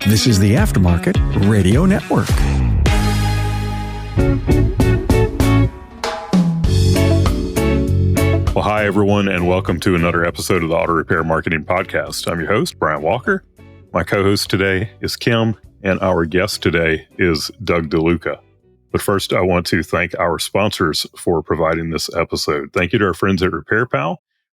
This is the Aftermarket Radio Network. Well, hi, everyone, and welcome to another episode of the Auto Repair Marketing Podcast. I'm your host, Brian Walker. My co-host today is Kim, and our guest today is Doug DeLuca. But first, I want to thank our sponsors for providing this episode. Thank you to our friends at RepairPal.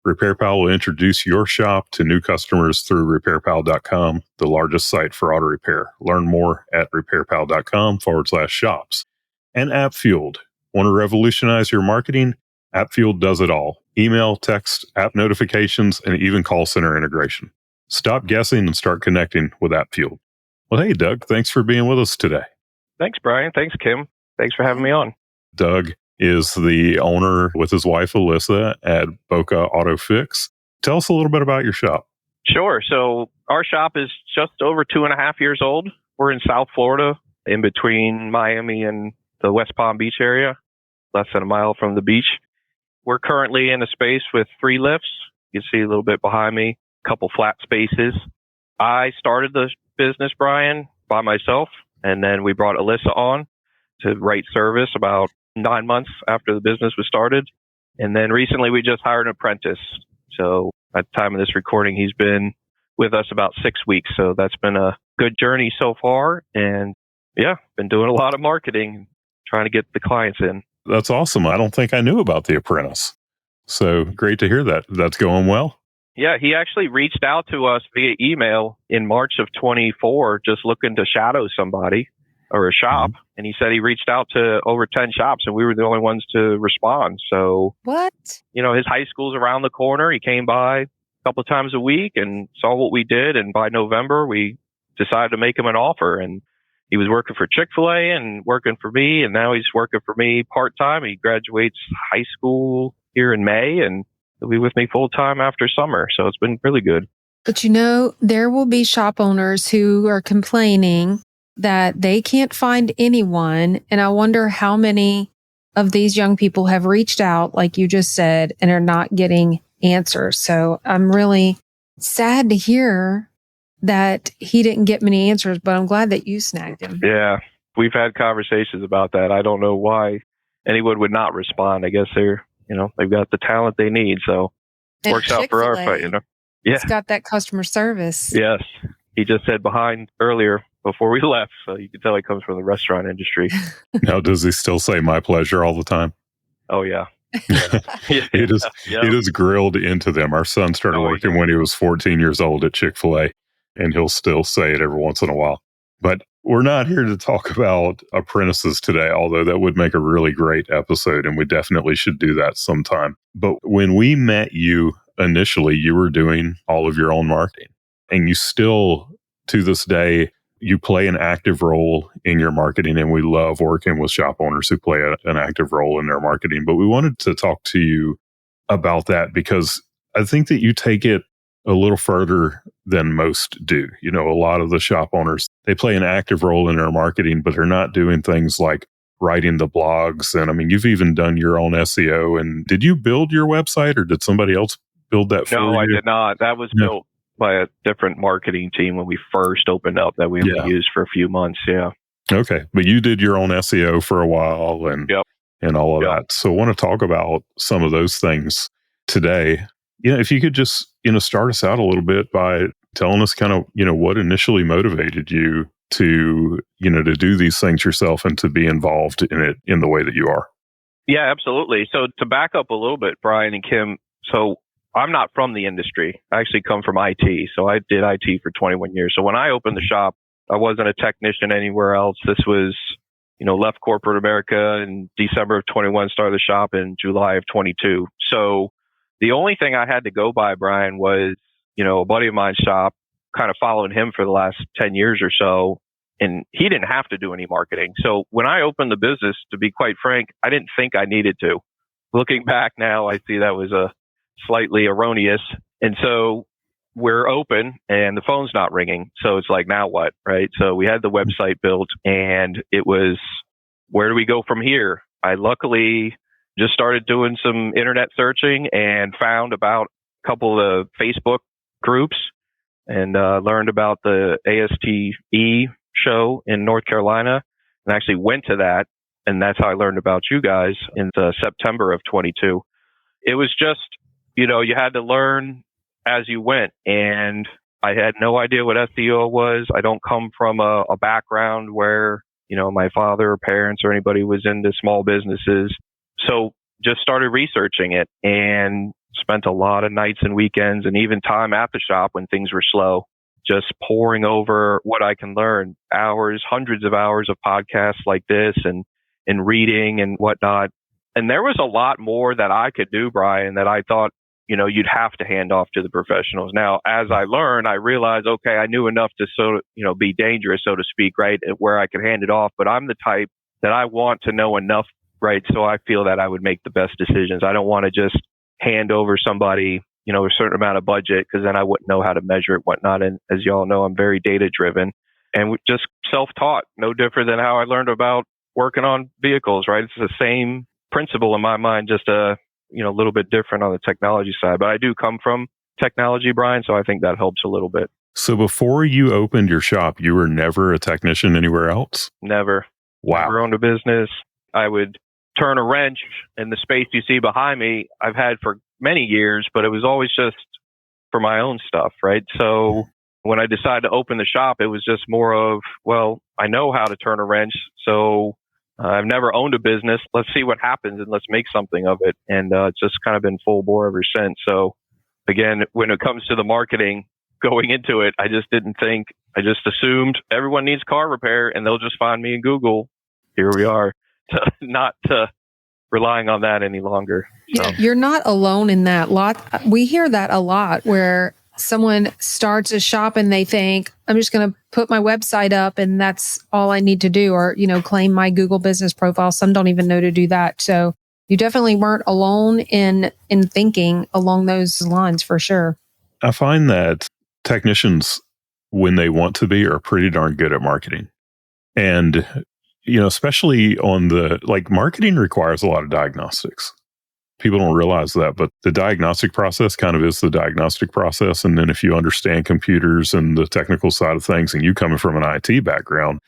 RepairPal will introduce your shop to new customers through RepairPal.com, the largest site for auto repair. Learn more at RepairPal.com/shops. And AppFueled. Want to revolutionize your marketing? AppFueled does it all. Email, text, app notifications, and even call center integration. Stop guessing and start connecting with AppFueled. Well, hey, Doug, thanks for being with us today. Thanks, Brian. Thanks, Kim. Thanks for having me on. Doug is the owner with his wife, Alyssa, at Boca Auto Fix. Tell us a little bit about your shop. Sure. So our shop is just over 2.5 years old. We're in South Florida, in between Miami and the West Palm Beach area, less than a mile from the beach. We're currently in a space with 3 lifts. You can see a little bit behind me, a couple flat spaces. I started the business, Brian, by myself, and then we brought Alyssa on to write service about 9 months after the business was started. And then recently we just hired an apprentice. So at the time of this recording, he's been with us about 6 weeks. So that's been a good journey so far. And yeah, been doing a lot of marketing, trying to get the clients in. That's awesome. I don't think I knew about the apprentice. So great to hear that. That's going well. Yeah, he actually reached out to us via email in March of 24, just looking to shadow somebody or a shop. Mm-hmm. And he said he reached out to over 10 shops and we were the only ones to respond. So, what? You know, his high school's around the corner. He came by a couple of times a week and saw what we did. And by November, we decided to make him an offer. And he was working for Chick-fil-A and working for me. And now he's working for me part-time. He graduates high school here in May and he'll be with me full-time after summer. So it's been really good. But you know, there will be shop owners who are complaining that they can't find anyone. And I wonder how many of these young people have reached out, like you just said, and are not getting answers. So I'm really sad to hear that he didn't get many answers, but I'm glad that you snagged him. Yeah, we've had conversations about that. I don't know why anyone would not respond. I guess they've got the talent they need. So it works out for our fight, Yeah. It's got that customer service. Yes. He just said behind earlier before we left. So you can tell he comes from the restaurant industry. Now, does he still say my pleasure all the time? Oh, yeah. He just grilled into them. Our son started working when he was 14 years old at Chick-fil-A, and he'll still say it every once in a while. But we're not here to talk about apprentices today, although that would make a really great episode, and we definitely should do that sometime. But when we met you initially, you were doing all of your own marketing, and you still, to this day, you play an active role in your marketing, and we love working with shop owners who play an active role in their marketing. But we wanted to talk to you about that because I think that you take it a little further than most do. You know, a lot of the shop owners, they play an active role in their marketing, but they're not doing things like writing the blogs. And I mean, you've even done your own SEO. And did you build your website or did somebody else build that for you? No, I did not. That was built by a different marketing team when we first opened up that we only used for a few months. Yeah. Okay. But you did your own SEO for a while and all of that. So I want to talk about some of those things today. You know, if you could just, start us out a little bit by telling us kind of, what initially motivated you to, to do these things yourself and to be involved in it in the way that you are. Yeah, absolutely. So to back up a little bit, Brian and Kim, so I'm not from the industry. I actually come from IT. So I did IT for 21 years. So when I opened the shop, I wasn't a technician anywhere else. This was, left corporate America in December of 21, started the shop in July of 22. So the only thing I had to go by, Brian, was, a buddy of mine's shop, kind of following him for the last 10 years or so. And he didn't have to do any marketing. So when I opened the business, to be quite frank, I didn't think I needed to. Looking back now, I see that was a slightly erroneous. And so we're open and the phone's not ringing. So it's like, now what, right? So we had the website built and it was, where do we go from here? I luckily just started doing some internet searching and found about a couple of Facebook groups and learned about the ASTE show in North Carolina, and actually went to that. And that's how I learned about you guys in September of 22. It was just, you had to learn as you went. And I had no idea what SEO was. I don't come from a background where, my father or parents or anybody was into small businesses. So just started researching it and spent a lot of nights and weekends and even time at the shop when things were slow, just poring over what I can learn, hours, hundreds of hours of podcasts like this and reading and whatnot. And there was a lot more that I could do, Brian, that I thought, you'd have to hand off to the professionals. Now, as I learned, I realized, okay, I knew enough to be dangerous, so to speak, right, where I could hand it off. But I'm the type that I want to know enough, right, so I feel that I would make the best decisions. I don't want to just hand over somebody, a certain amount of budget, because then I wouldn't know how to measure it, whatnot. And as y'all know, I'm very data driven and just self-taught, no different than how I learned about working on vehicles, right? It's the same principle in my mind, just a little bit different on the technology side. But I do come from technology, Brian, so I think that helps a little bit. So before you opened your shop, you were never a technician anywhere else? Never. Wow. Never owned a business. I would turn a wrench in the space you see behind me. I've had for many years, but it was always just for my own stuff, right? So when I decided to open the shop, it was just more of, well, I know how to turn a wrench, so I've never owned a business. Let's see what happens and let's make something of it. And it's just kind of been full bore ever since. So again, when it comes to the marketing going into it, I just didn't think, I just assumed everyone needs car repair and they'll just find me in Google. Here we are, not relying on that any longer. So. Yeah, you're not alone in that. We hear that a lot where someone starts a shop and they think, I'm just going to put my website up and that's all I need to do, or, claim my Google business profile. Some don't even know to do that. So you definitely weren't alone in thinking along those lines for sure. I find that technicians, when they want to be, are pretty darn good at marketing. And, especially on marketing requires a lot of diagnostics. People don't realize that, but the diagnostic process kind of is the diagnostic process. And then if you understand computers and the technical side of things, and you coming from an IT background,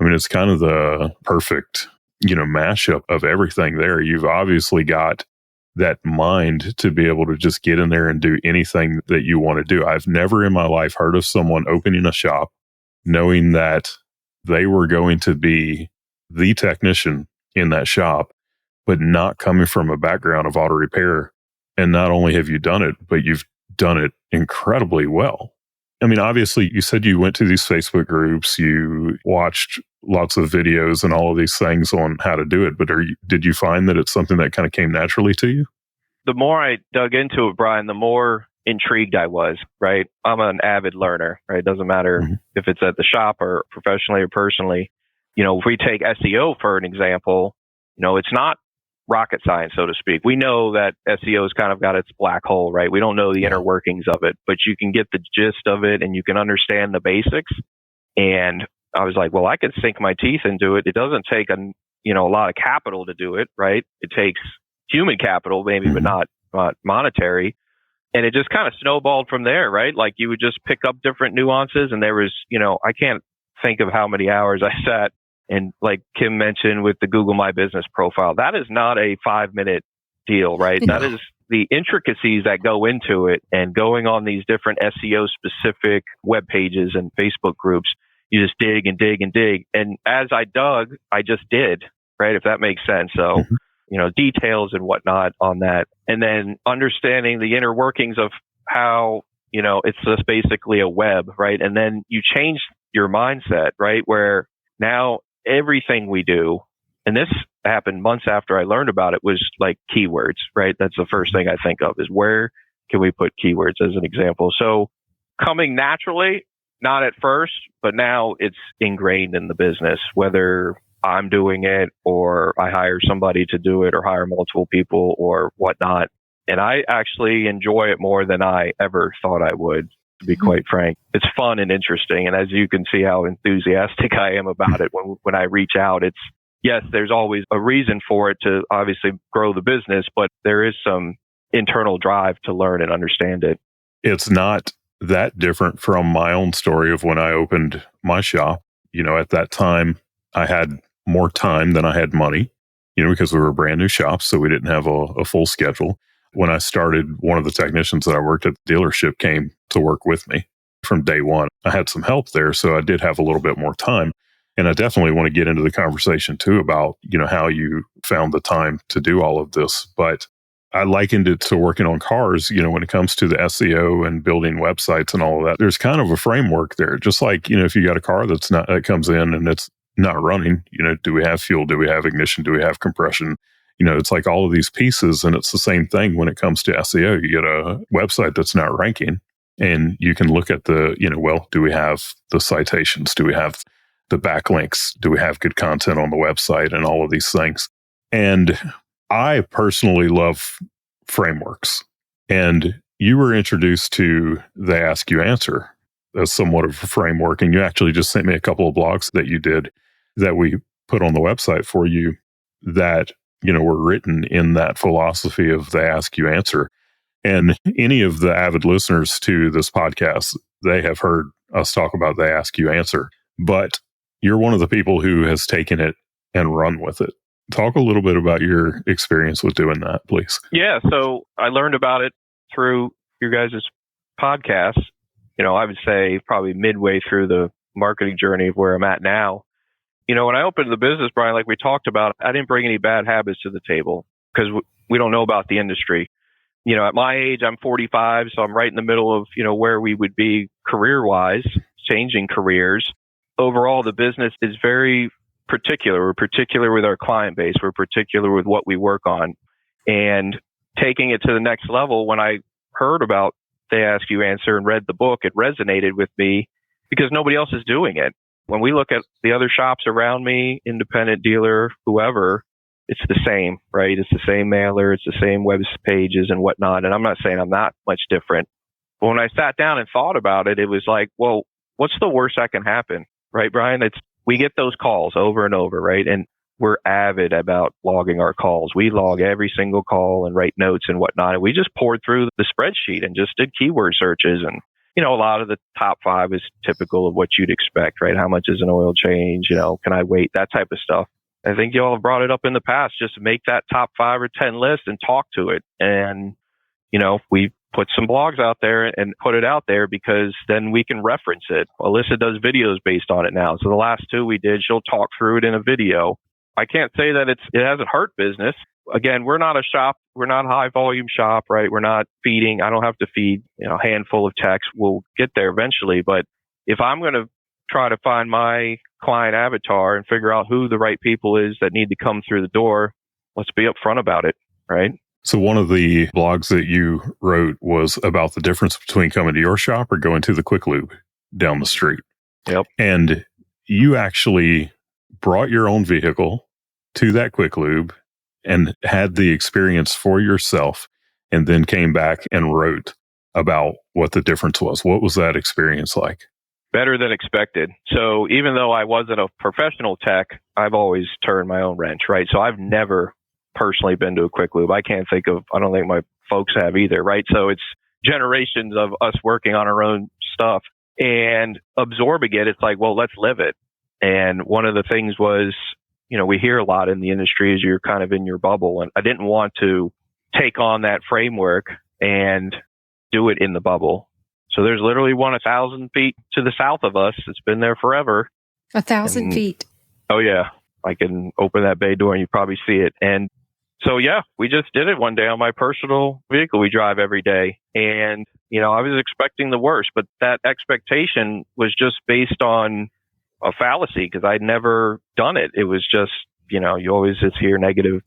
it's kind of the perfect, mashup of everything there. You've obviously got that mind to be able to just get in there and do anything that you want to do. I've never in my life heard of someone opening a shop knowing that they were going to be the technician in that shop, but not coming from a background of auto repair. And not only have you done it, but you've done it incredibly well. Obviously, you said you went to these Facebook groups, you watched lots of videos and all of these things on how to do it, but did you find that it's something that kind of came naturally to you? The more I dug into it, Brian, the more intrigued I was, right? I'm an avid learner, right? It doesn't matter if it's at the shop or professionally or personally. If we take SEO for an example, it's not rocket science, so to speak. We know that SEO's kind of got its black hole, right? We don't know the inner workings of it, but you can get the gist of it and you can understand the basics. And I was like, well, I could sink my teeth into it. It doesn't take a lot of capital to do it, right? It takes human capital, maybe, but not monetary. And it just kind of snowballed from there, right? Like you would just pick up different nuances, and there was, I can't think of how many hours I sat. And like Kim mentioned with the Google My Business profile, that is not a 5-minute deal, right? No. That is the intricacies that go into it, and going on these different SEO specific web pages and Facebook groups. You just dig and dig and dig. And as I dug, I just did, right? If that makes sense. So, details and whatnot on that. And then understanding the inner workings of how, it's just basically a web, right? And then you change your mindset, right? Where now everything we do, and this happened months after I learned about it, was like keywords, right? That's the first thing I think of, is where can we put keywords as an example? So coming naturally, not at first, but now it's ingrained in the business, whether I'm doing it or I hire somebody to do it or hire multiple people or whatnot. And I actually enjoy it more than I ever thought I would, to be quite frank. It's fun and interesting. And as you can see how enthusiastic I am about it when I reach out, it's, yes, there's always a reason for it to obviously grow the business, but there is some internal drive to learn and understand it. It's not that different from my own story of when I opened my shop. At that time, I had more time than I had money, because we were a brand new shop, so we didn't have a full schedule. When I started, one of the technicians that I worked at the dealership came to work with me from day one. I had some help there, so I did have a little bit more time. And I definitely want to get into the conversation too about, how you found the time to do all of this. But I likened it to working on cars, when it comes to the SEO and building websites and all of that. There's kind of a framework there. Just like, if you got a car that comes in and it's not running, do we have fuel? Do we have ignition? Do we have compression? It's like all of these pieces, and it's the same thing when it comes to SEO. You get a website that's not ranking, and you can look at the, do we have the citations? Do we have the backlinks? Do we have good content on the website and all of these things? And I personally love frameworks. And you were introduced to the Ask You Answer as somewhat of a framework. And you actually just sent me a couple of blogs that you did that we put on the website for you that, were written in that philosophy of the Ask You Answer. And any of the avid listeners to this podcast, they have heard us talk about the Ask You Answer. But you're one of the people who has taken it and run with it. Talk a little bit about your experience with doing that, please. Yeah, so I learned about it through your guys' podcast. I would say probably midway through the marketing journey of where I'm at now. When I opened the business, Brian, like we talked about, I didn't bring any bad habits to the table because we don't know about the industry. At my age, I'm 45, so I'm right in the middle of, where we would be career-wise, changing careers. Overall, the business is very particular. We're particular with our client base. We're particular with what we work on. And taking it to the next level, when I heard about They Ask You Answer and read the book, it resonated with me because nobody else is doing it. When we look at the other shops around me, independent dealer, whoever, it's the same, right? It's the same mailer, it's the same web pages and whatnot. And I'm not saying I'm not much different. But when I sat down and thought about it, it was like, well, what's the worst that can happen? Right, Brian? We get those calls over and over, right? And we're avid about logging our calls. We log every single call and write notes and whatnot. And we just poured through the spreadsheet and just did keyword searches. And, a lot of the top 5 is typical of what you'd expect, right? How much is an oil change? Can I wait? That type of stuff. I think you all have brought it up in the past. Just make that top 5 or 10 list and talk to it. And, we put some blogs out there and put it out there because then we can reference it. Alyssa does videos based on it now. So the last 2 we did, she'll talk through it in a video. I can't say that it hasn't hurt business. Again, we're not a shop. We're not a high volume shop, right? We're not feeding. I don't have to feed, a handful of techs. We'll get there eventually. But if I'm going to try to find my client avatar and figure out who the right people is that need to come through the door, let's be upfront about it, right? So one of the blogs that you wrote was about the difference between coming to your shop or going to the Quick Lube down the street. Yep. And you actually brought your own vehicle to that Quick Lube and had the experience for yourself and then came back and wrote about what the difference was. What was that experience like? Better than expected. So even though I wasn't a professional tech, I've always turned my own wrench, right? So I've never personally been to a Quick Lube. I don't think my folks have either, right? So it's generations of us working on our own stuff and absorbing it. It's like, well, let's live it. And one of the things was, we hear a lot in the industry is you're kind of in your bubble. And I didn't want to take on that framework and do it in the bubble. So there's literally one 1,000 feet to the south of us. It's been there forever. 1,000 feet. Oh, yeah. I can open that bay door and you probably see it. And so, yeah, we just did it one day on my personal vehicle we drive every day. And, I was expecting the worst, but that expectation was just based on a fallacy because I'd never done it. It was just, you always just hear negative,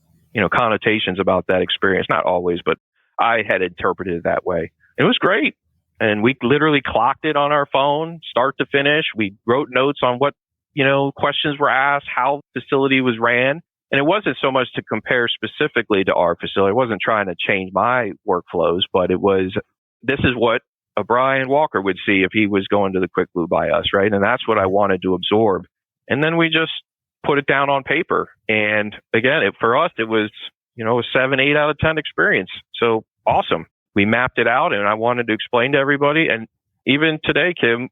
connotations about that experience. Not always, but I had interpreted it that way. It was great. And we literally clocked it on our phone, start to finish. We wrote notes on what, questions were asked, how the facility was ran. And it wasn't so much to compare specifically to our facility. I wasn't trying to change my workflows, but it was, this is what a Brian Walker would see if he was going to the Quick Lube by us, right? And that's what I wanted to absorb. And then we just put it down on paper. And again, for us, it was, a 7, 8 out of 10 experience. So awesome. We mapped it out and I wanted to explain to everybody. And, even today, Kim,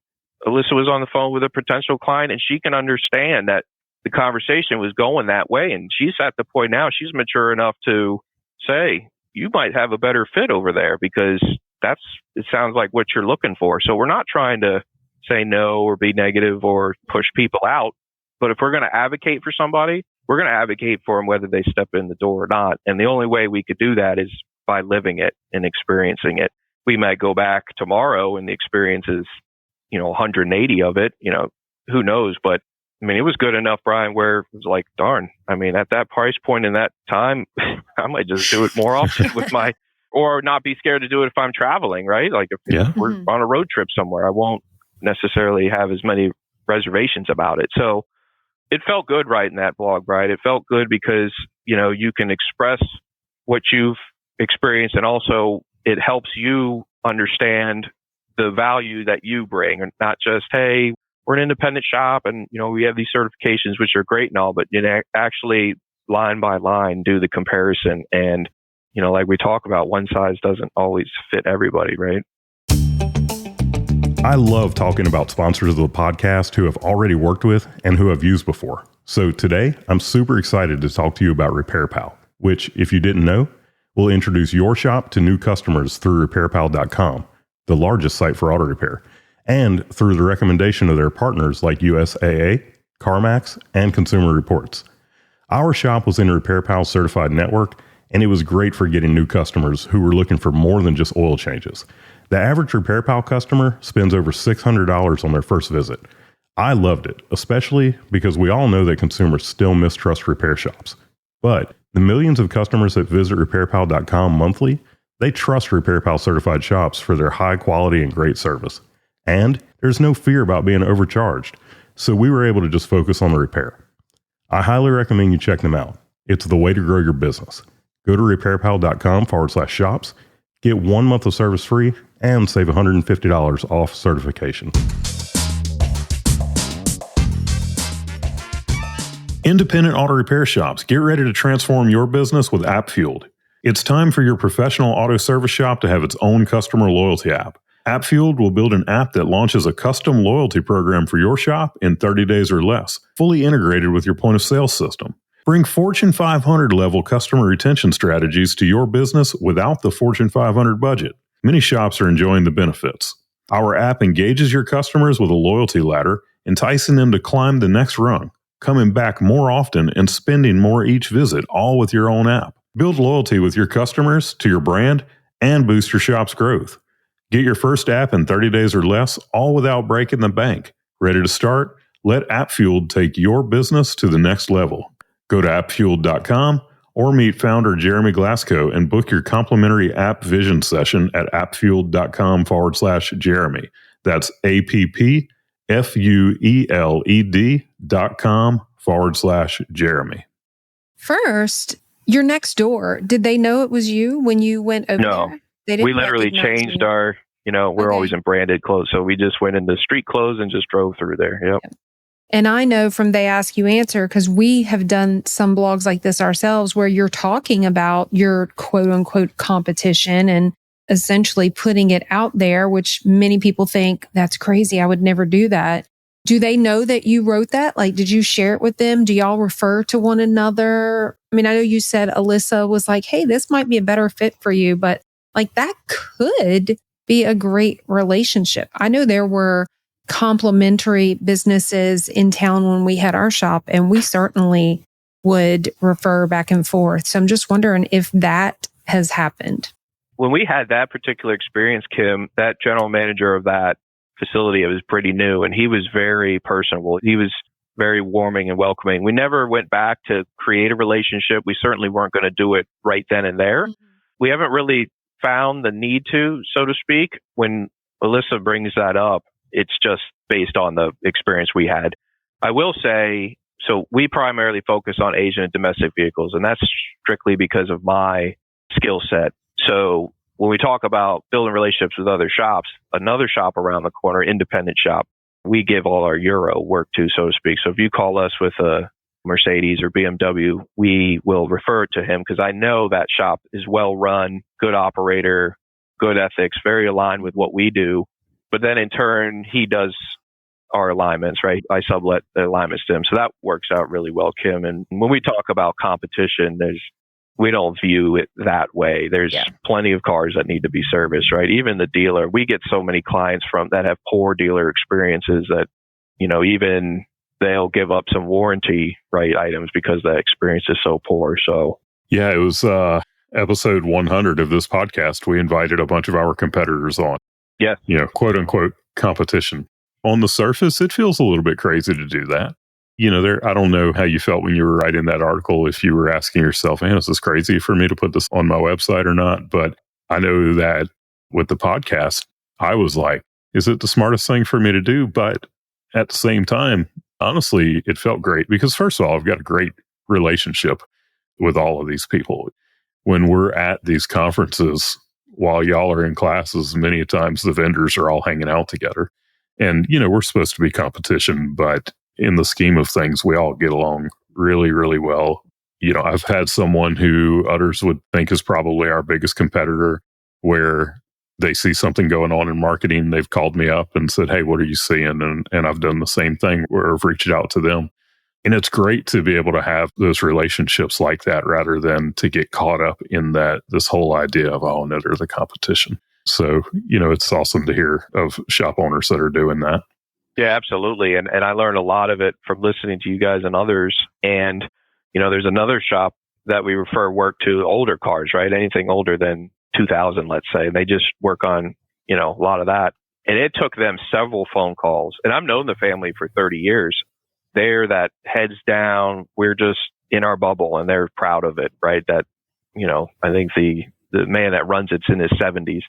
Alyssa was on the phone with a potential client, and she can understand that the conversation was going that way. And she's at the point now, she's mature enough to say, you might have a better fit over there because it sounds like what you're looking for. So we're not trying to say no or be negative or push people out. But if we're going to advocate for somebody, we're going to advocate for them whether they step in the door or not. And the only way we could do that is by living it and experiencing it. We might go back tomorrow and the experience is, 180 of it, who knows? But I mean, it was good enough, Brian, where it was like, darn, I mean, at that price point in that time, I might just do it more often or not be scared to do it if I'm traveling, right? Like if we're on a road trip somewhere, I won't necessarily have as many reservations about it. So it felt good writing that blog, Brian. It felt good because, you can express what you've experienced, and also it helps you understand the value that you bring, and not just, hey, we're an independent shop and, we have these certifications, which are great and all, but actually line by line do the comparison. And, like we talk about, one size doesn't always fit everybody, right? I love talking about sponsors of the podcast who have already worked with and who have used before. So today, I'm super excited to talk to you about RepairPal, which, if you didn't know, will introduce your shop to new customers through RepairPal.com, the largest site for auto repair, and through the recommendation of their partners like USAA, CarMax, and Consumer Reports. Our shop was in a RepairPal certified network, and it was great for getting new customers who were looking for more than just oil changes. The average RepairPal customer spends over $600 on their first visit. I loved it, especially because we all know that consumers still mistrust repair shops. But the millions of customers that visit RepairPal.com monthly, they trust RepairPal certified shops for their high quality and great service. And there's no fear about being overcharged, so we were able to just focus on the repair. I highly recommend you check them out. It's the way to grow your business. Go to RepairPal.com/shops, get 1 month of service free, and save $150 off certification. Independent auto repair shops, get ready to transform your business with AppFueled. It's time for your professional auto service shop to have its own customer loyalty app. AppFueled will build an app that launches a custom loyalty program for your shop in 30 days or less, fully integrated with your point of sale system. Bring Fortune 500 level customer retention strategies to your business without the Fortune 500 budget. Many shops are enjoying the benefits. Our app engages your customers with a loyalty ladder, enticing them to climb the next rung, coming back more often and spending more each visit, all with your own app. Build loyalty with your customers to your brand and boost your shop's growth. Get your first app in 30 days or less, all without breaking the bank. Ready to start? Let AppFueled take your business to the next level. Go to appfueled.com or meet founder Jeremy Glasgow and book your complimentary app vision session at appfueled.com/Jeremy. That's appfueled.com/Jeremy. First, your next door, did they know it was you when you went over No. there? They didn't. We literally changed our, we're always in branded clothes. So we just went into street clothes and just drove through there. Yep. And I know from They Ask You Answer, because we have done some blogs like this ourselves where you're talking about your quote unquote competition and essentially putting it out there, which many people think that's crazy. I would never do that. Do they know that you wrote that? Like, did you share it with them? Do y'all refer to one another? I mean, I know you said Alyssa was like, hey, this might be a better fit for you, but like that could be a great relationship. I know there were complementary businesses in town when we had our shop, and we certainly would refer back and forth. So I'm just wondering if that has happened. When we had that particular experience, Kim, that general manager of that facility, it was pretty new, and he was very personable. He was very warming and welcoming. We never went back to create a relationship. We certainly weren't going to do it right then and there. Mm-hmm. We haven't really found the need to, so to speak. When Alyssa brings that up, it's just based on the experience we had. I will say, so we primarily focus on Asian and domestic vehicles, and that's strictly because of my skill set. So when we talk about building relationships with other shops, another shop around the corner, independent shop, we give all our Euro work to, so to speak. So if you call us with a Mercedes or BMW, we will refer it to him because I know that shop is well run, good operator, good ethics, very aligned with what we do. But then in turn, he does our alignments, right? I sublet the alignments to him. So that works out really well, Kim. And when we talk about competition, we don't view it that way. There's plenty of cars that need to be serviced, right? Even the dealer, we get so many clients that have poor dealer experiences that, even they'll give up some warranty, right, items because the experience is so poor. So yeah, it was episode 100 of this podcast. We invited a bunch of our competitors on. Yes. Quote unquote competition. On the surface, it feels a little bit crazy to do that. I don't know how you felt when you were writing that article, if you were asking yourself, man, is this crazy for me to put this on my website or not? But I know that with the podcast, I was like, is it the smartest thing for me to do? But at the same time, honestly, it felt great because first of all, I've got a great relationship with all of these people. When we're at these conferences, while y'all are in classes, many times the vendors are all hanging out together. And, we're supposed to be competition, but in the scheme of things, we all get along really, really well. I've had someone who others would think is probably our biggest competitor, where they see something going on in marketing. They've called me up and said, hey, what are you seeing? And I've done the same thing where I've reached out to them. And it's great to be able to have those relationships like that rather than to get caught up in this whole idea of, oh, no, they're the competition. So, it's awesome to hear of shop owners that are doing that. Yeah, absolutely. And I learned a lot of it from listening to you guys and others. And, there's another shop that we refer work to older cars, right? Anything older than 2000, let's say. And they just work on, a lot of that. And it took them several phone calls. And I've known the family for 30 years. They're that heads down. We're just in our bubble and they're proud of it, right? That, I think the man that runs it's in his 70s.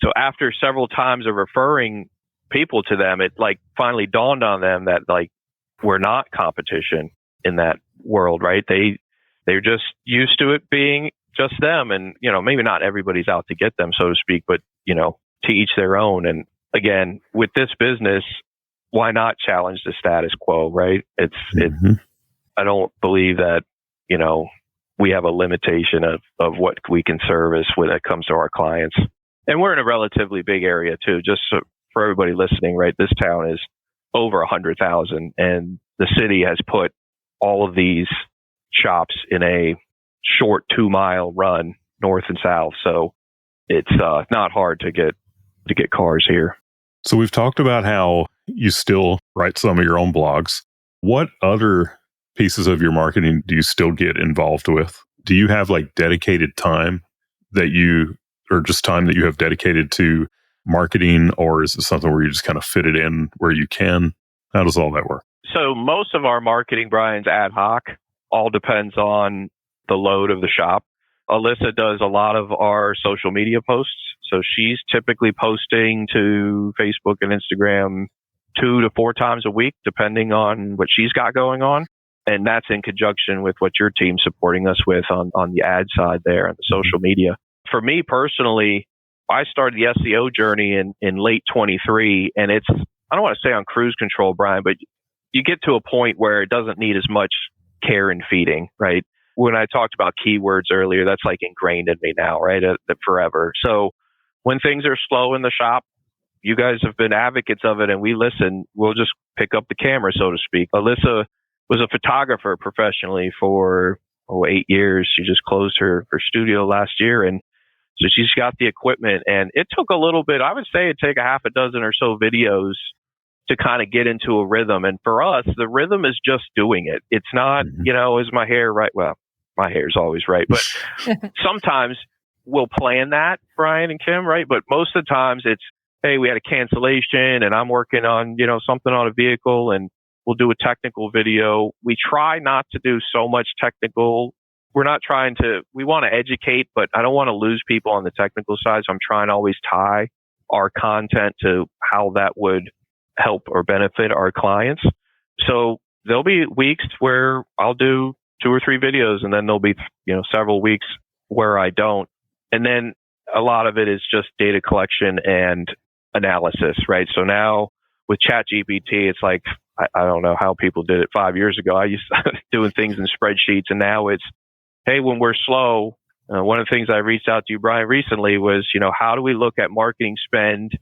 So after several times of referring people to them, it finally dawned on them that we're not competition in that world, right? They're just used to it being just them. And, maybe not everybody's out to get them, so to speak, but, to each their own. And again, with this business, why not challenge the status quo, right? I don't believe that, we have a limitation of what we can service when it comes to our clients. And we're in a relatively big area too, just for everybody listening, right? This town is over 100,000 and the city has put all of these shops in a short 2-mile run north and south. So it's not hard to get cars here. So we've talked about how you still write some of your own blogs. What other pieces of your marketing do you still get involved with? Do you have dedicated time or just time that you have dedicated to marketing, or is it something where you just kind of fit it in where you can? How does all that work? So most of our marketing, Brian's ad hoc. All depends on the load of the shop. Alyssa does a lot of our social media posts. So she's typically posting to Facebook and Instagram 2 to 4 times a week, depending on what she's got going on. And that's in conjunction with what your team's supporting us with on the ad side there and the social media. For me personally, I started the SEO journey in late 23, and I don't want to say on cruise control, Brian, but you get to a point where it doesn't need as much care and feeding, right? When I talked about keywords earlier, that's ingrained in me now, right? Forever. So when things are slow in the shop, you guys have been advocates of it and we listen. We'll just pick up the camera, so to speak. Alyssa was a photographer professionally for 8 years. She just closed her studio last year. And so she's got the equipment, and it took a little bit. I would say it'd take a half a dozen or so videos to kind of get into a rhythm. And for us, the rhythm is just doing it. It's not, is my hair right? Well, my hair's always right, but sometimes we'll plan that, Brian and Kim, right? But most of the times it's, hey, we had a cancellation and I'm working on, something on a vehicle and we'll do a technical video. We try not to do so much technical. We're not trying to, we want to educate, but I don't want to lose people on the technical side. So I'm trying to always tie our content to how that would help or benefit our clients. So there'll be weeks where I'll do 2 or 3 videos, and then there'll be, several weeks where I don't. And then a lot of it is just data collection and analysis, right? So now with ChatGPT, it's like, I don't know how people did it 5 years ago. I used to doing things in spreadsheets, and now it's, hey, when we're slow, one of the things I reached out to you, Brian, recently was, how do we look at marketing spend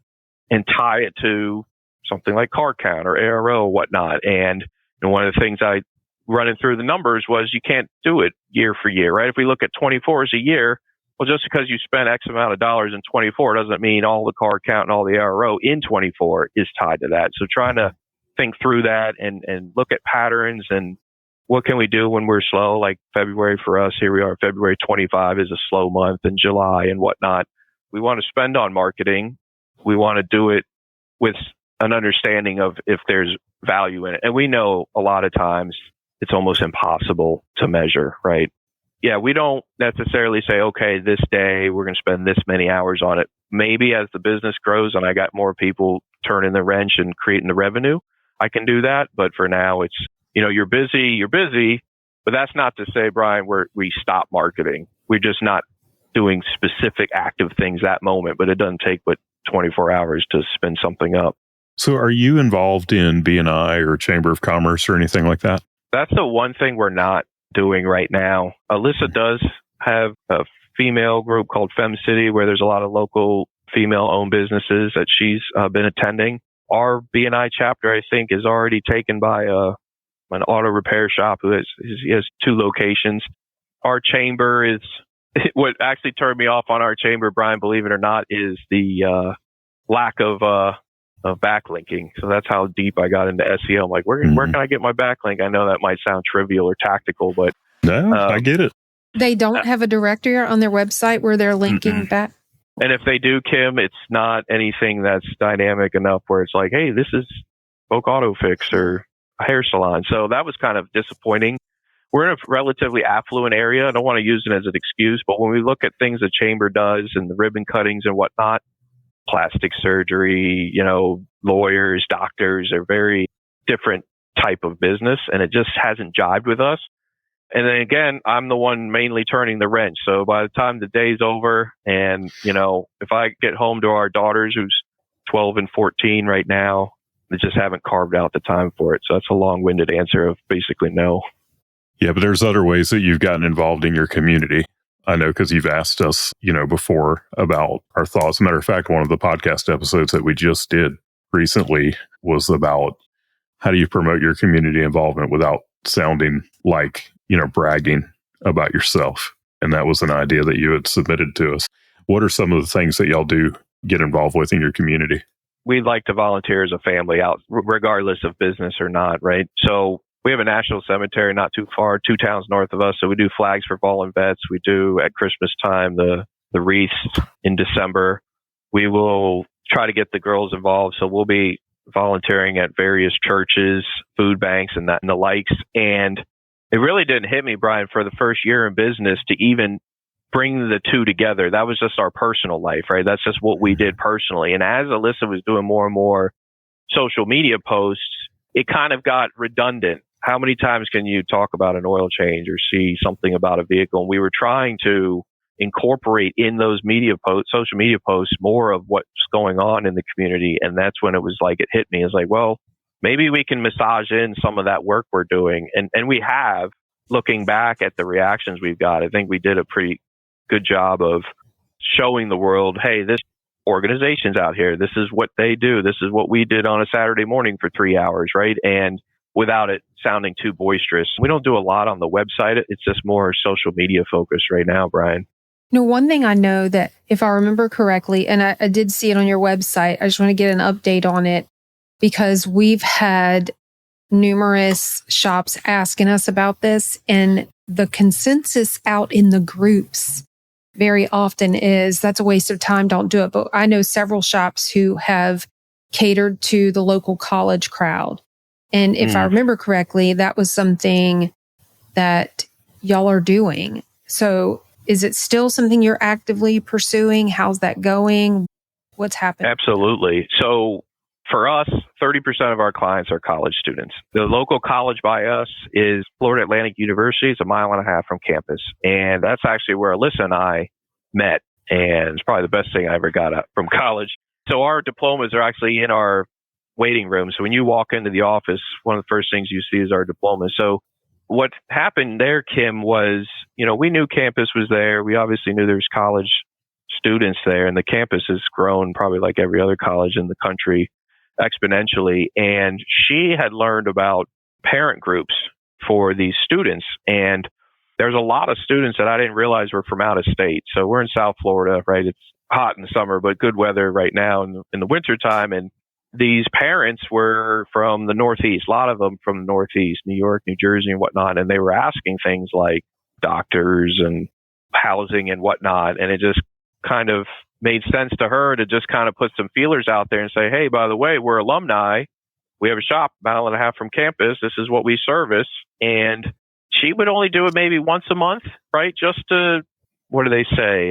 and tie it to something like car count or ARO or whatnot. And one of the things I running through the numbers was you can't do it year for year, right? If we look at 24 as a year, well, just because you spend X amount of dollars in 24 doesn't mean all the car count and all the ARO in 24 is tied to that. So trying to think through that and look at patterns and what can we do when we're slow, like February for us, here we are, February 25 is a slow month, and July and whatnot. We want to spend on marketing. We want to do it with an understanding of if there's value in it. And we know a lot of times it's almost impossible to measure, right? Yeah, we don't necessarily say, okay, this day we're going to spend this many hours on it. Maybe as the business grows and I got more people turning the wrench and creating the revenue, I can do that. But for now, it's, you're busy, but that's not to say, Brian, we stop marketing. We're just not doing specific active things that moment, but it doesn't take but 24 hours to spin something up. So are you involved in B&I or Chamber of Commerce or anything like that? That's the one thing we're not doing right now. Alyssa does have a female group called Fem City where there's a lot of local female-owned businesses that she's been attending. Our B&I chapter, I think, is already taken by an auto repair shop who has 2 locations. Our chamber is what actually turned me off on our chamber, Brian, believe it or not, is the lack of backlinking. So that's how deep I got into SEO. I'm like, where can I get my backlink? I know that might sound trivial or tactical, but no, I get it. They don't have a directory on their website where they're linking back. And if they do, Kim, it's not anything that's dynamic enough where it's like, hey, this is Boca Auto Fix or a hair salon. So that was kind of disappointing. We're in a relatively affluent area. I don't want to use it as an excuse, but when we look at things the chamber does and the ribbon cuttings and whatnot, plastic surgery, lawyers, doctors are very different type of business, and it just hasn't jived with us. And then again, I'm the one mainly turning the wrench. So by the time the day's over and, if I get home to our daughters who's 12 and 14 right now, they just haven't carved out the time for it. So that's a long-winded answer of basically no. Yeah, but there's other ways that you've gotten involved in your community. I know because you've asked us, before about our thoughts. As a matter of fact, one of the podcast episodes that we just did recently was about how do you promote your community involvement without sounding like, bragging about yourself. And that was an idea that you had submitted to us. What are some of the things that y'all do get involved with in your community? We'd like to volunteer as a family out, regardless of business or not, right? So we have a national cemetery not too far, 2 towns north of us. So we do flags for fallen vets. We do at Christmas time the wreaths in December. We will try to get the girls involved. So we'll be volunteering at various churches, food banks, and the likes. And it really didn't hit me, Brian, for the first year in business to even bring the two together. That was just our personal life, right? That's just what we did personally. And as Alyssa was doing more and more social media posts, it kind of got redundant. How many times can you talk about an oil change or see something about a vehicle? And we were trying to incorporate in those social media posts, more of what's going on in the community. And that's when it was like, it hit me. It's like, well, maybe we can massage in some of that work we're doing. And we have, looking back at the reactions we've got, I think we did a pretty good job of showing the world, hey, this organization's out here. This is what they do. This is what we did on a Saturday morning for 3 hours, right? And without it sounding too boisterous. We don't do a lot on the website. It's just more social media focused right now, Brian. One thing I know that if I remember correctly, and I did see it on your website, I just want to get an update on it because we've had numerous shops asking us about this, and the consensus out in the groups very often is that's a waste of time. Don't do it. But I know several shops who have catered to the local college crowd. And if I remember correctly, that was something that y'all are doing. So is it still something you're actively pursuing? How's that going? What's happening? Absolutely. So for us, 30% of our clients are college students. The local college by us is Florida Atlantic University. It's 1.5 miles from campus. And that's actually where Alyssa and I met. And it's probably the best thing I ever got from college. So our diplomas are actually in our waiting room. So when you walk into the office, one of the first things you see is our diploma. So what happened there, Kim, was, we knew campus was there. We obviously knew there was college students there, and the campus has grown probably like every other college in the country exponentially. And she had learned about parent groups for these students. And there's a lot of students that I didn't realize were from out of state. So we're in South Florida, right? It's hot in the summer, but good weather right now in the wintertime. And these parents were from the Northeast, a lot of them from the Northeast, New York, New Jersey, and whatnot. And they were asking things like doctors and housing and whatnot. And it just kind of made sense to her to just kind of put some feelers out there and say, hey, by the way, we're alumni. We have a shop a mile and a half from campus. This is what we service. And she would only do it maybe once a month, right? Just to, what do they say?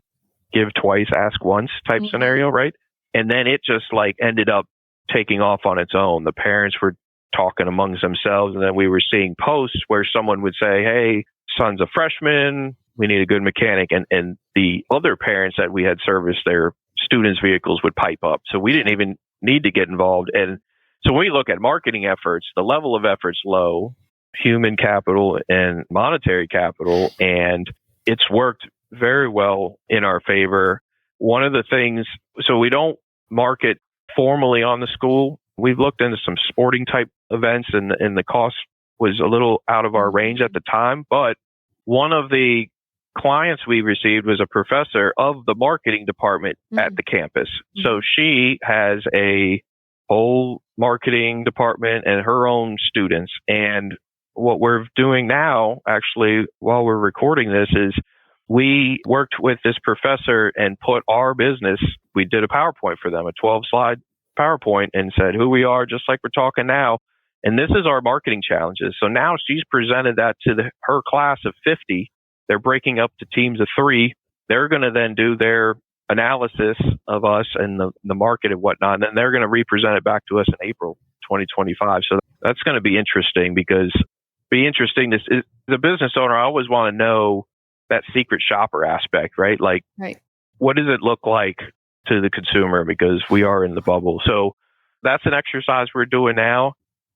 Give twice, ask once type scenario, right? And then it just like ended up taking off on its own. The parents were talking amongst themselves, and then we were seeing posts where someone would say, hey, son's a freshman, we need a good mechanic. And the other parents that we had serviced their students' vehicles would pipe up. So we didn't even need to get involved. And so when we look at marketing efforts, the level of effort's low, human capital and monetary capital, and it's worked very well in our favor. One of the things, so we don't market formally on the school. We've looked into some sporting type events, and the cost was a little out of our range at the time. But one of the clients we received was a professor of the marketing department at the campus. So she has a whole marketing department and her own students. And what we're doing now, actually, while we're recording this, is we worked with this professor and put our business, we did a PowerPoint for them, a 12-slide PowerPoint, and said who we are, just like we're talking now. And this is our marketing challenges. So now she's presented that to her class of 50. They're breaking up to teams of 3. They're going to then do their analysis of us and the market and whatnot. And then they're going to represent it back to us in April 2025. So that's going to be interesting, because as a business owner, I always want to know that secret shopper aspect, right? Like, what does it look like to the consumer? Because we are in the bubble. So that's an exercise we're doing now.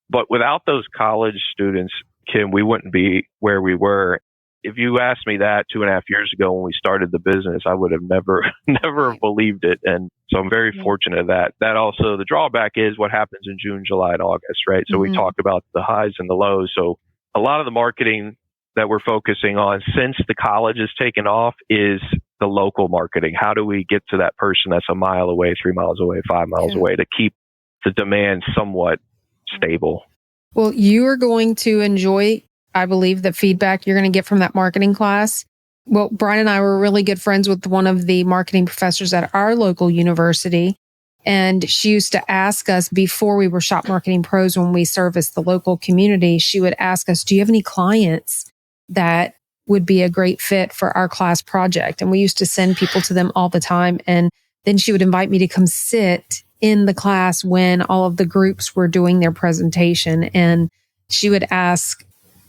But without those college students, Kim, we wouldn't be where we were. If you asked me that 2.5 years ago when we started the business, I would have never believed it. And so I'm very fortunate that. That also, the drawback is what happens in June, July, and August, right? So we talk about the highs and the lows. So a lot of the marketing that we're focusing on since the college has taken off is the local marketing. How do we get to that person that's a mile away, 3 miles away, 5 miles away, to keep the demand somewhat stable? Well, you are going to enjoy, I believe, the feedback you're going to get from that marketing class. Well, Brian and I were really good friends with one of the marketing professors at our local university. And she used to ask us, before we were shop marketing pros, when we serviced the local community, she would ask us, do you have any clients that would be a great fit for our class project? And we used to send people to them all the time. And then she would invite me to come sit in the class when all of the groups were doing their presentation. And she would ask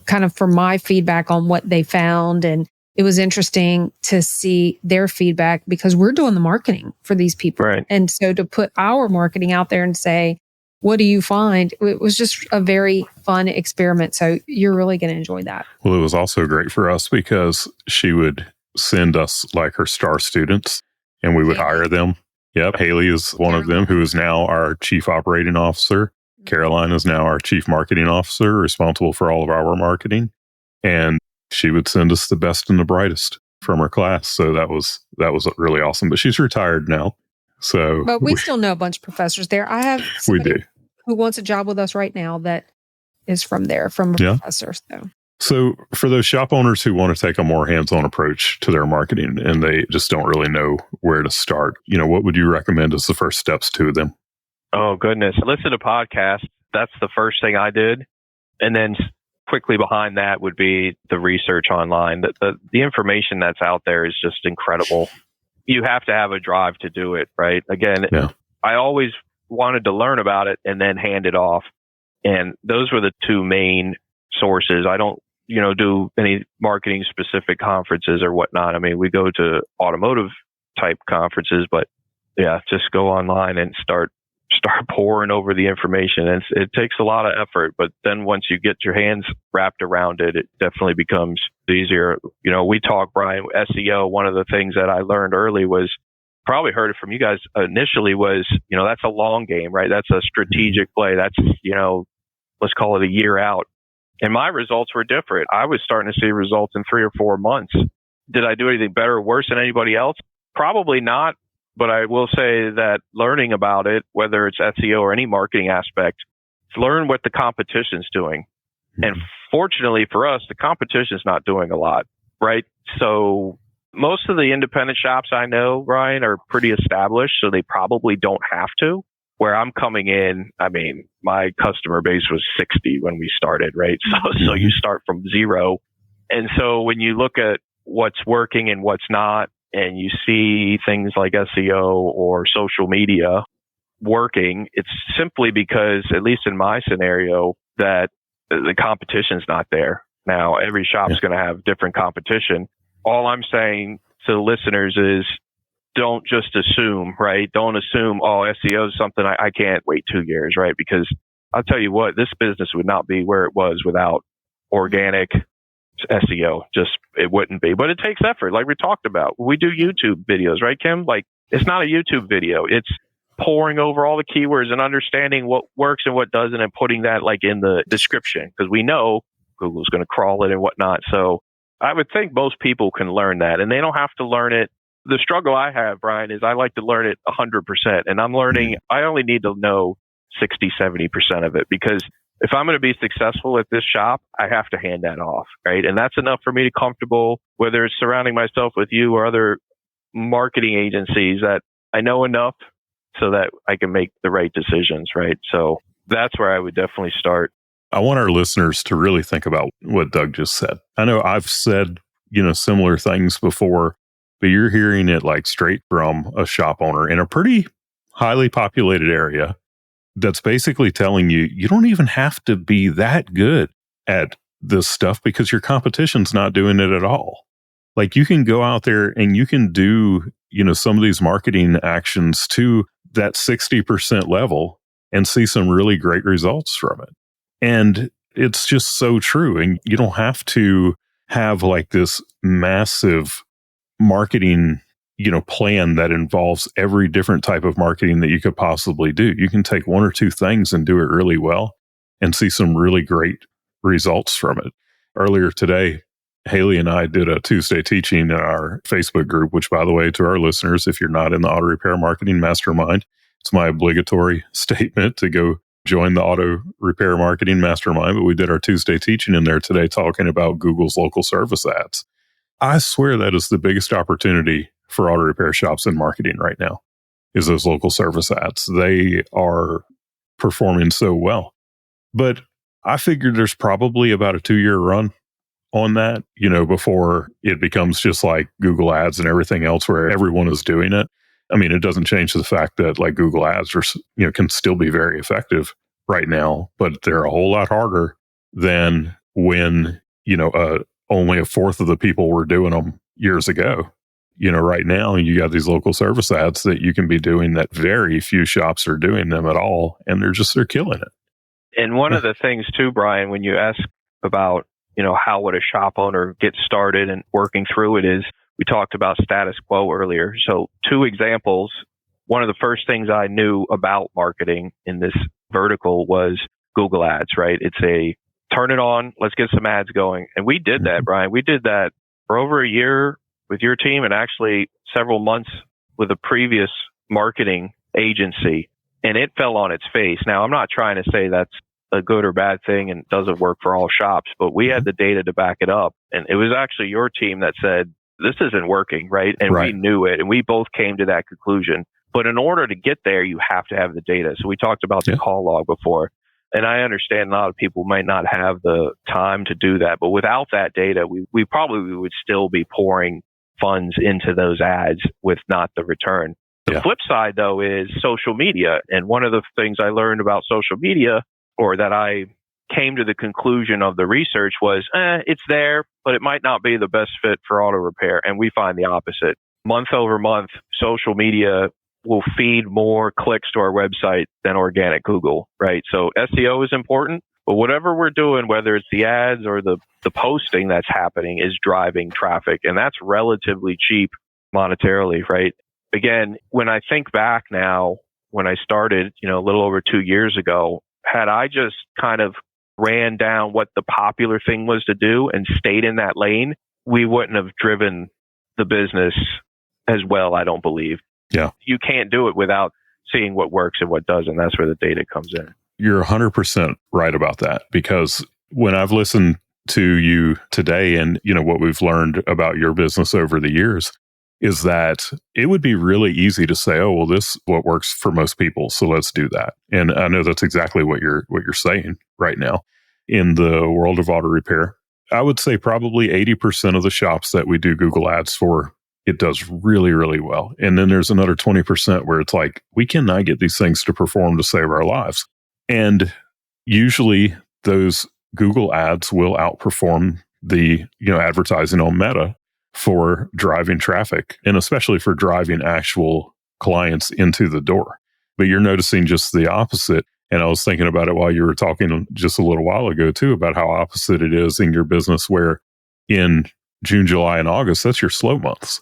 kind of for my feedback on what they found. And it was interesting to see their feedback, because we're doing the marketing for these people. Right. And so to put our marketing out there and say, what do you find? It was just a very fun experiment. So you're really going to enjoy that. Well, it was also great for us because she would send us like her star students and we would hire them. Yep. Haley is one of them, who is now our chief operating officer. Caroline is now our chief marketing officer, responsible for all of our marketing. And she would send us the best and the brightest from her class. So that was really awesome. But she's retired now. So, but we still know a bunch of professors there. I have somebody who wants a job with us right now that is from a professor. So for those shop owners who want to take a more hands-on approach to their marketing and they just don't really know where to start, what would you recommend as the first steps to them? Oh, goodness. Listen to podcasts. That's the first thing I did. And then quickly behind that would be the research online. The information that's out there is just incredible. You have to have a drive to do it, right? Again, I always wanted to learn about it and then hand it off. And those were the two main sources. I don't, do any marketing specific conferences or whatnot. I mean, we go to automotive type conferences, but just go online and start pouring over the information. And it takes a lot of effort, but then once you get your hands wrapped around it, it definitely becomes easier. We talk, Brian, SEO. One of the things that I learned early was probably heard it from you guys initially was, that's a long game, right? That's a strategic play. That's, let's call it a year out. And my results were different. I was starting to see results in 3 or 4 months. Did I do anything better or worse than anybody else? Probably not. But I will say that learning about it, whether it's SEO or any marketing aspect, learn what the competition's doing. And fortunately for us, the competition's not doing a lot, right? So most of the independent shops I know, Brian, are pretty established, so they probably don't have to. Where I'm coming in, my customer base was 60 when we started, right? So you start from zero. And so when you look at what's working and what's not, and you see things like SEO or social media working, it's simply because, at least in my scenario, that the competition's not there. Now, every shop's going to have different competition. All I'm saying to the listeners is, don't just assume, right? Don't assume, SEO is something I can't wait 2 years, right? Because I'll tell you what, this business would not be where it was without organic SEO. Just, it wouldn't be. But it takes effort, like we talked about. We do YouTube videos, right, Kim? Like, it's not a YouTube video. It's poring over all the keywords and understanding what works and what doesn't and putting that like in the description, because we know Google's going to crawl it and whatnot. So I would think most people can learn that, and they don't have to learn it. The struggle I have, Brian, is I like to learn it 100%. And I'm learning, I only need to know 60, 70% of it, because if I'm going to be successful at this shop, I have to hand that off, right? And that's enough for me to comfortable, whether it's surrounding myself with you or other marketing agencies, that I know enough so that I can make the right decisions, right? So that's where I would definitely start. I want our listeners to really think about what Doug just said. I know I've said, similar things before, but you're hearing it like straight from a shop owner in a pretty highly populated area that's basically telling you, you don't even have to be that good at this stuff because your competition's not doing it at all. Like, you can go out there and you can do, some of these marketing actions to that 60% level and see some really great results from it. And it's just so true. And you don't have to have like this massive marketing, plan that involves every different type of marketing that you could possibly do. You can take 1 or 2 things and do it really well and see some really great results from it. Earlier today, Haley and I did a Tuesday teaching in our Facebook group, which, by the way, to our listeners, if you're not in the Auto Repair Marketing Mastermind, it's my obligatory statement to go join the Auto Repair Marketing Mastermind. But we did our Tuesday teaching in there today talking about Google's local service ads. I swear that is the biggest opportunity for auto repair shops in marketing right now, is those local service ads. They are performing so well. But I figured there's probably about a 2-year run on that, before it becomes just like Google ads and everything else where everyone is doing it. It doesn't change the fact that like Google ads are, can still be very effective right now, but they're a whole lot harder than when, only a fourth of the people were doing them years ago. Right now you got these local service ads that you can be doing that very few shops are doing them at all. And they're killing it. And one of the things too, Brian, when you ask about, how would a shop owner get started and working through it, is we talked about status quo earlier. So 2 examples. One of the first things I knew about marketing in this vertical was Google ads, right? It's a turn it on, let's get some ads going. And we did that, Brian. We did that for over a year with your team, and actually several months with a previous marketing agency, and it fell on its face. Now, I'm not trying to say that's a good or bad thing and doesn't work for all shops, but we had the data to back it up. And it was actually your team that said, this isn't working, right? And we knew it, and we both came to that conclusion. But in order to get there, you have to have the data. So we talked about the call log before. And I understand a lot of people might not have the time to do that. But without that data, we probably would still be pouring funds into those ads with not the return. The flip side, though, is social media. And one of the things I learned about social media, or that I came to the conclusion of the research, was it's there, but it might not be the best fit for auto repair. And we find the opposite. Month over month, social media will feed more clicks to our website than organic Google, right? So SEO is important, but whatever we're doing, whether it's the ads or the posting that's happening, is driving traffic. And that's relatively cheap monetarily, right? again, when I think back now, when I started, a little over 2 years ago, had I just kind of ran down what the popular thing was to do and stayed in that lane, we wouldn't have driven the business as well, I don't believe. Yeah. You can't do it without seeing what works and what doesn't. That's where the data comes in. You're 100% right about that, because when I've listened to you today and, what we've learned about your business over the years is that it would be really easy to say, oh, well, this is what works for most people, so let's do that. And I know that's exactly what you're saying right now. In the world of auto repair, I would say probably 80% of the shops that we do Google Ads for, it does really, really well. And then there's another 20% where it's like, we cannot get these things to perform to save our lives. And usually those Google Ads will outperform the, advertising on Meta for driving traffic, and especially for driving actual clients into the door. But you're noticing just the opposite. And I was thinking about it while you were talking just a little while ago too, about how opposite it is in your business, where in June, July, and August, that's your slow months.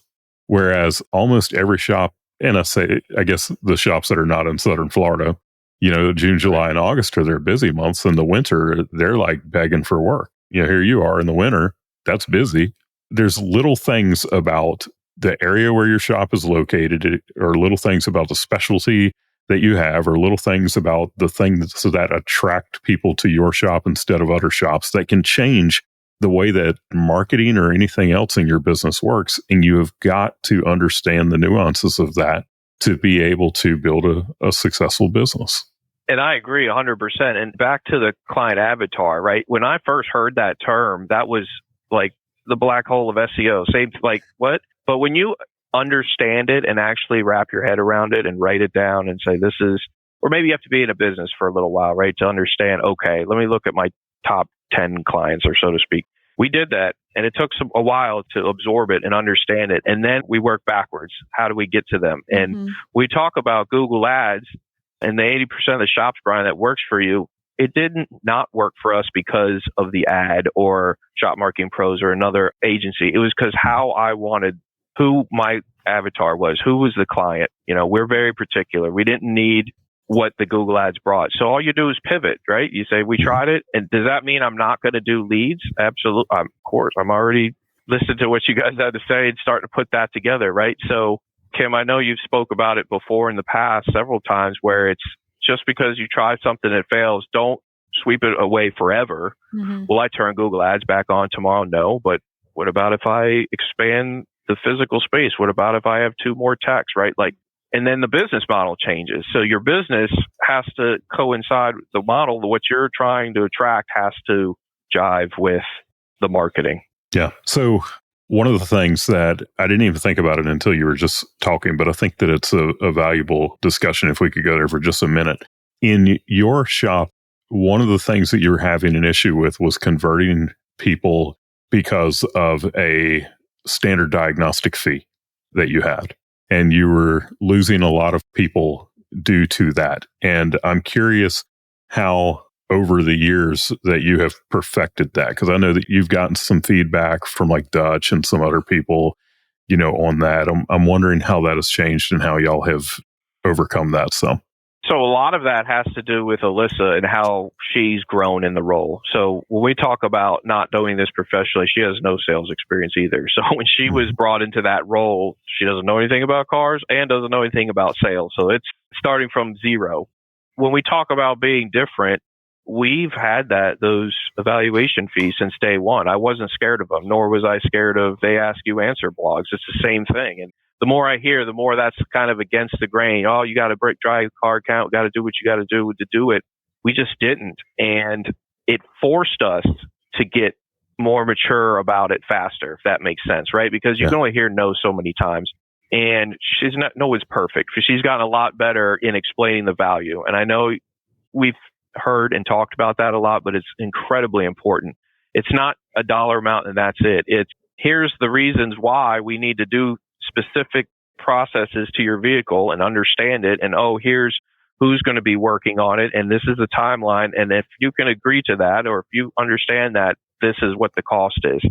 Whereas almost every shop, and I guess the shops that are not in Southern Florida, June, July, and August are their busy months. In the winter, they're like begging for work. Here you are in the winter, that's busy. There's little things about the area where your shop is located, or little things about the specialty that you have, or little things about the things that attract people to your shop instead of other shops, that can change the way that marketing or anything else in your business works. And you have got to understand the nuances of that to be able to build a successful business. And I agree 100%. And back to the client avatar, right? When I first heard that term, that was like the black hole of SEO. Same, like, what? But when you understand it and actually wrap your head around it and write it down and say, this is, or maybe you have to be in a business for a little while, right? To understand, okay, let me look at my top 10 clients, or so to speak. We did that, and it took a while to absorb it and understand it. And then we work backwards. How do we get to them? And we talk about Google Ads and the 80% of the shops, Brian, that works for you. It didn't not work for us because of the ad or Shop Marketing Pros or another agency. It was because how I wanted, who my avatar was, who was the client. We're very particular. We didn't need what the Google Ads brought. So all you do is pivot, right? You say, we tried it. And does that mean I'm not going to do leads? Absolutely. Of course. I'm already listening to what you guys had to say and starting to put that together, right? So Kim, I know you've spoke about it before in the past several times, where it's just because you try something that fails, don't sweep it away forever. Will I turn Google Ads back on tomorrow? No. But what about if I expand the physical space? What about if I have 2 more techs, right? And then the business model changes. So your business has to coincide with the model. What you're trying to attract has to jive with the marketing. Yeah. So one of the things that I didn't even think about it until you were just talking, but I think that it's a valuable discussion if we could go there for just a minute. In your shop, one of the things that you were having an issue with was converting people because of a standard diagnostic fee that you had. And you were losing a lot of people due to that. And I'm curious how over the years that you have perfected that, because I know that you've gotten some feedback from like Dutch and some other people, on that. I'm wondering how that has changed and how y'all have overcome that. So a lot of that has to do with Alyssa and how she's grown in the role. So when we talk about not doing this professionally, she has no sales experience either. So when she was brought into that role, she doesn't know anything about cars and doesn't know anything about sales. So it's starting from zero. When we talk about being different, we've had those evaluation fees since day one. I wasn't scared of them, nor was I scared of they ask you answer blogs. It's the same thing. And the more I hear, the more that's kind of against the grain. Oh, you got to drive car count, got to do what you got to do to do it. We just didn't. And it forced us to get more mature about it faster, if that makes sense, right? Because you can only hear no so many times. And no one's perfect. She's gotten a lot better in explaining the value. And I know we've heard and talked about that a lot, but it's incredibly important. It's not a dollar amount and that's it. It's here's the reasons why we need to do specific processes to your vehicle and understand it. And here's who's going to be working on it. And this is the timeline. And if you can agree to that, or if you understand that, this is what the cost is.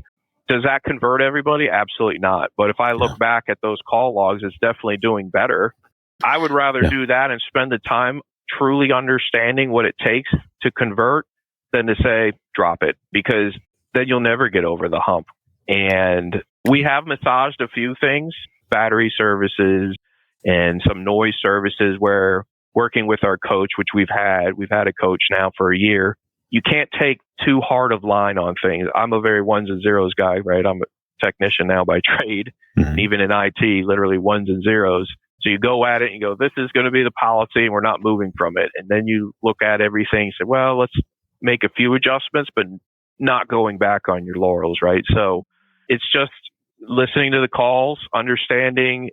Does that convert everybody? Absolutely not. But if I look back at those call logs, it's definitely doing better. I would rather do that and spend the time truly understanding what it takes to convert than to say, drop it, because then you'll never get over the hump. And we have massaged a few things, battery services and some noise services, where working with our coach, which we've had a coach now for a year, you can't take too hard of line on things. I'm a very ones and zeros guy, right? I'm a technician now by trade, and even in IT, literally ones and zeros. So you go at it and you go, this is going to be the policy and we're not moving from it. And then you look at everything and say, well, let's make a few adjustments, but not going back on your laurels, right? So it's just listening to the calls, understanding,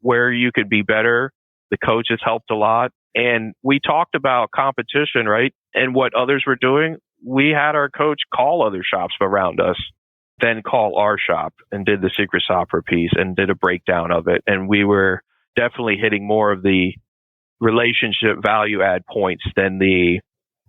where you could be better. The coach has helped a lot. And we talked about competition, right? And what others were doing. We had our coach call other shops around us, then call our shop and did the secret shopper piece and did a breakdown of it. And we were definitely hitting more of the relationship value add points than the,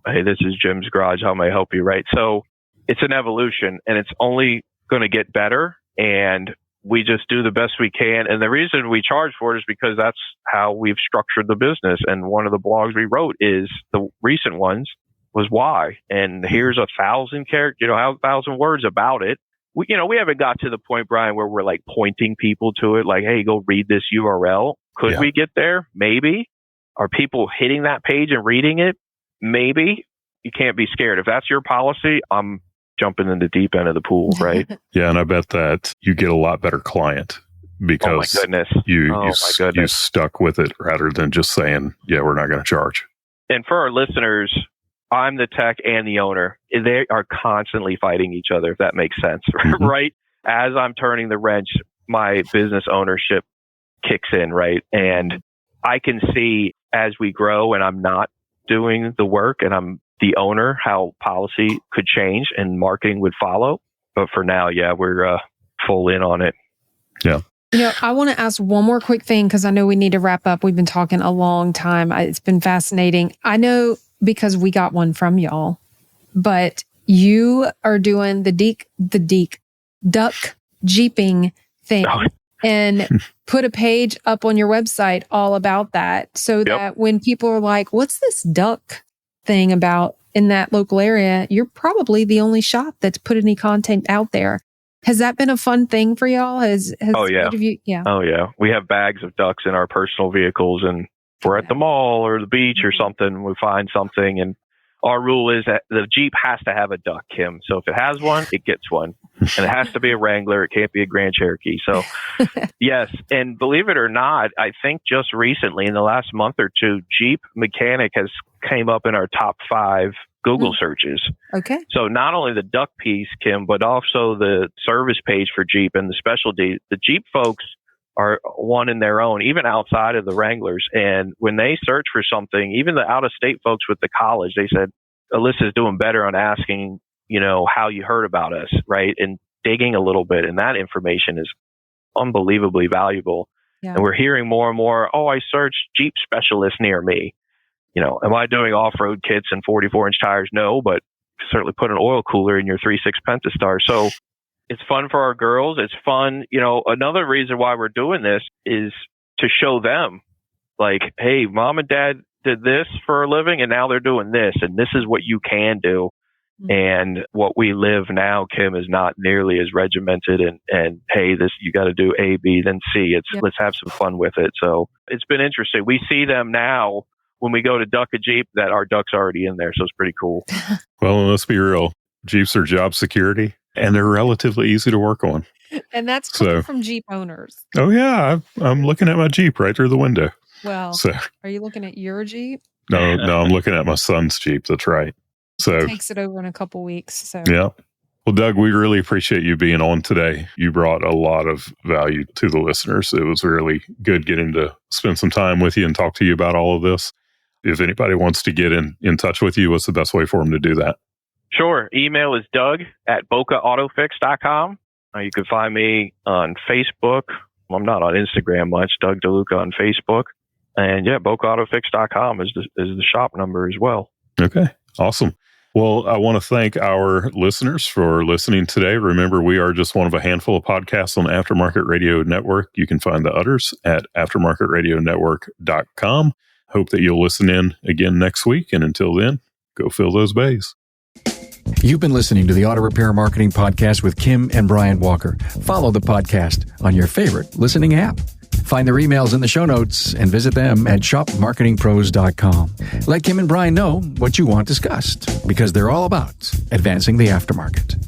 hey, this is Jim's garage, how may I help you, right? So it's an evolution and it's only going to get better, and we just do the best we can. And the reason we charge for it is because that's how we've structured the business. And one of the blogs we wrote is the recent ones was why. And here's 1,000 characters, 1,000 words about it. We haven't got to the point, Brian, where we're like pointing people to it, like, hey, go read this URL. Could we get there? Maybe. Are people hitting that page and reading it? Maybe. You can't be scared. If that's your policy, I'm jumping in the deep end of the pool, right? Yeah, and I bet that you get a lot better client because you stuck with it rather than just saying, yeah, we're not going to charge. And for our listeners, I'm the tech and the owner. They are constantly fighting each other, if that makes sense, right? As I'm turning the wrench, my business ownership kicks in, right? And I can see as we grow and I'm not doing the work and I'm the owner, how policy could change and marketing would follow. But for now, we're full in on it. Yeah. I want to ask one more quick thing because I know we need to wrap up. We've been talking a long time. It's been fascinating. I know because we got one from y'all, but you are doing the duck jeeping thing and put a page up on your website all about that so that when people are like, what's this duck thing about in that local area, you're probably the only shop that's put any content out there. Has that been a fun thing for y'all? Oh yeah. We have bags of ducks in our personal vehicles, and we're at the mall or the beach or something. We find something, and our rule is that the Jeep has to have a duck, Kim. So if it has one, it gets one, and it has to be a Wrangler. It can't be a Grand Cherokee. So yes. And believe it or not, I think just recently in the last month or two, Jeep mechanic has came up in our top 5 Google searches. Okay. So not only the duck piece, Kim, but also the service page for Jeep and the specialty. The Jeep folks are one in their own, even outside of the Wranglers. And when they search for something, even the out-of-state folks with the college, they said, Alyssa's doing better on asking, how you heard about us, right? And digging a little bit. And that information is unbelievably valuable. Yeah. And we're hearing more and more, I searched Jeep specialist near me. Am I doing off-road kits and 44-inch tires? No, but certainly put an oil cooler in your 3.6 Pentastar. So it's fun for our girls. It's fun. Another reason why we're doing this is to show them, like, hey, mom and dad did this for a living and now they're doing this. And this is what you can do. Mm-hmm. And what we live now, Kim, is not nearly as regimented and hey, this, you got to do A, B, then C. Let's have some fun with it. So it's been interesting. We see them now when we go to duck a Jeep that our duck's already in there. So it's pretty cool. Well, let's be real. Jeeps are job security and they're relatively easy to work on. And that's coming from Jeep owners. Oh yeah. I'm looking at my Jeep right through the window. Well, are you looking at your Jeep? No, I'm looking at my son's Jeep. That's right. So it takes it over in a couple weeks. So yeah. Well, Doug, we really appreciate you being on today. You brought a lot of value to the listeners. It was really good getting to spend some time with you and talk to you about all of this. If anybody wants to get in touch with you, what's the best way for them to do that? Sure. Email is Doug at Boca AutoFix.com. You can find me on Facebook. I'm not on Instagram much. Doug DeLuca on Facebook. And Boca AutoFix.com is the shop number as well. Okay. Awesome. Well, I want to thank our listeners for listening today. Remember, we are just one of a handful of podcasts on the Aftermarket Radio Network. You can find the others at aftermarketradionetwork.com. Hope that you'll listen in again next week. And until then, go fill those bays. You've been listening to the Auto Repair Marketing Podcast with Kim and Brian Walker. Follow the podcast on your favorite listening app. Find their emails in the show notes and visit them at shopmarketingpros.com. Let Kim and Brian know what you want discussed, because they're all about advancing the aftermarket.